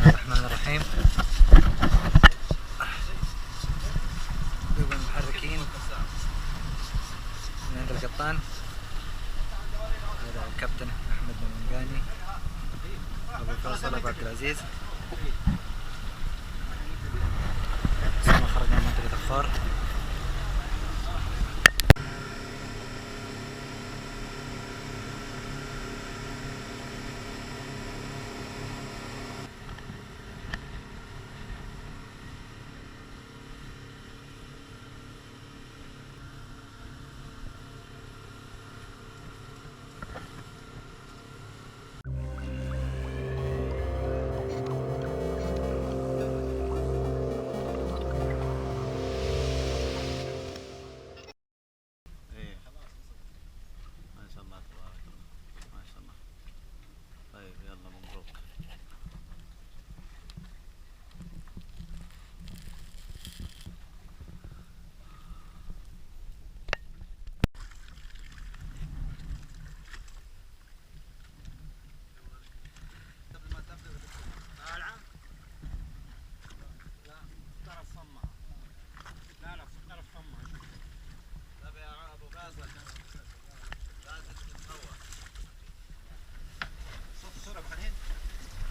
الرحمن الرحيم. دوبنا محركين من عند القبطان. هذا الكابتن أحمد المنقاني، أبو فيصل، أبو عبد العزيز. ثم خرجنا من منطقة الخور.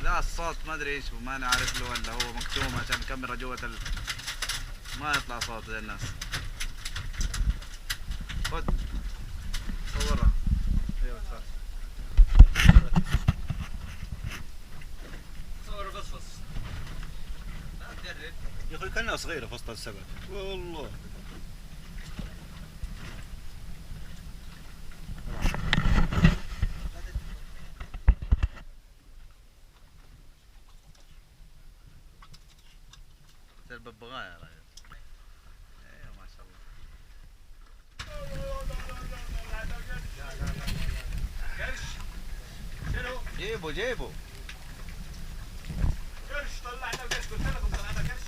لا الصوت ما ادري ايش، ما انا عارف له ولا هو مكتوم عشان الكاميرا جوة ما يطلع صوت زي الناس. خد صورها. ايوه صح. صور فصفص. لا تجرب يا اخوي، كانها صغيرة في وسط السبت والله. زي الببغاء يا راجل. ايوه ما شاء الله. قرش شنو؟ جيبوا جيبوا. قرش طلعنا قرش، قلت لكم طلعنا قرش.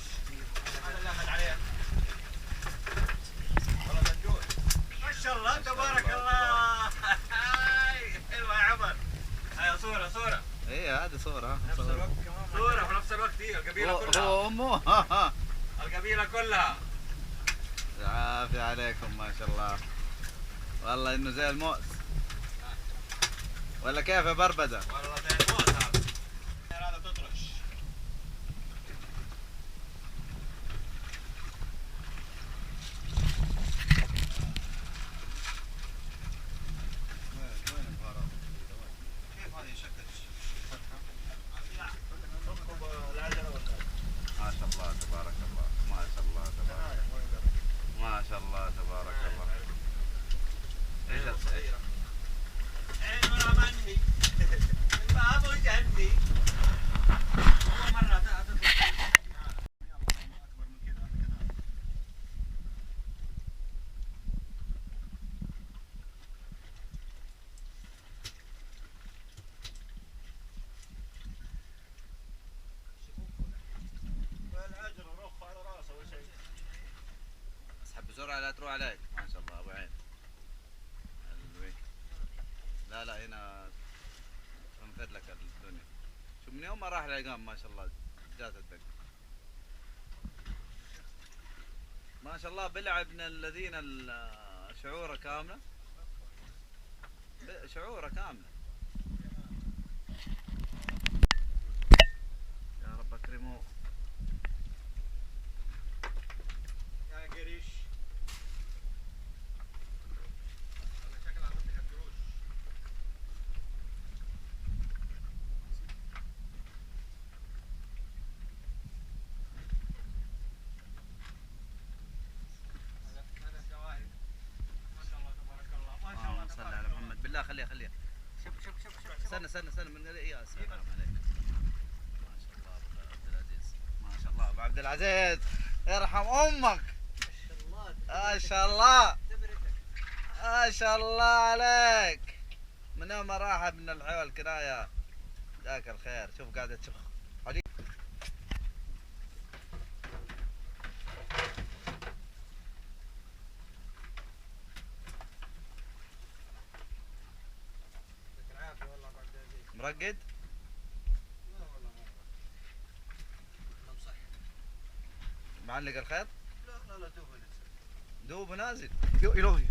هذا اللي اخذ عليه. والله دنجول ما شاء الله تبارك الله. حلوة يا عمر. هاي صورة صورة. ايه هذه صورة. نفس الوقت كمان صورة في نفس الوقت. هي القبيلة كلها. هو امه. القبيلة كلها. العافية عليكم ما شاء الله. والله انه زي الموز. ولا كيف يا بربدة؟ والله زي الموت هذا. هذا تطرش. وين البهارات؟ كيف هذه شكل فتحة؟ ركب العجلة ولا؟ ما شاء الله تبارك الله. ما شاء الله تبارك الله. ما شاء الله تبارك الله. ايش صغيرة. عين ورا مني. الباب وجهني. هو مرة أكبر من كذا. والعجل رخ على راسه ولا شيء. اسحب بسرعة لا تروح عليك. ما شاء الله ابو عين. حلوين. لا لا هنا تنفر لك الدنيا. شوف من يوم ما راح العقام ما شاء الله جات الدق. ما شاء الله بلع ابن الذين شعوره كاملة. شعوره كاملة. يا رب اكرمه. يا قريش. هذا شكلها منطقة قروش. هذا الجواهر. ما شاء الله تبارك الله. ما شاء الله اللهم صل على محمد. بالله خليها. شوف استنى من يا سلام عليك. ما شاء الله ابو عبد العزيز. ما شاء الله ابو عبد العزيز. يرحم امك. ما شاء الله. ما شاء الله عليك. من يوم ما راح ابن الحيوان الكناية ذاك الخير. شوف قاعدة تشخ حليب. مرقد؟ لا والله ما معلق الخيط؟ لا لا دوبه نزل. دوب نازل. يو يلوي.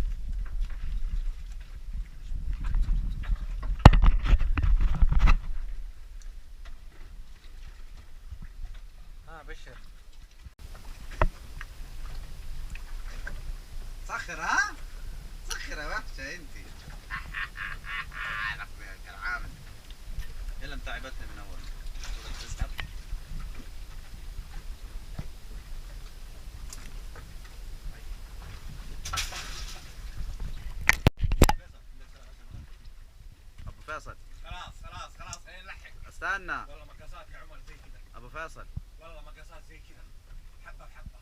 بشر. سخر ها؟ سخر يا وحشة انت. كالعامل. الا متعبتني من اول. تسحب. ابو فيصل. خلاص خلينا نلحق. استنى. والله مقاسات يا عمر زي كذا. ابو فيصل. والله مقاسات زي كذا. حبه بحبه.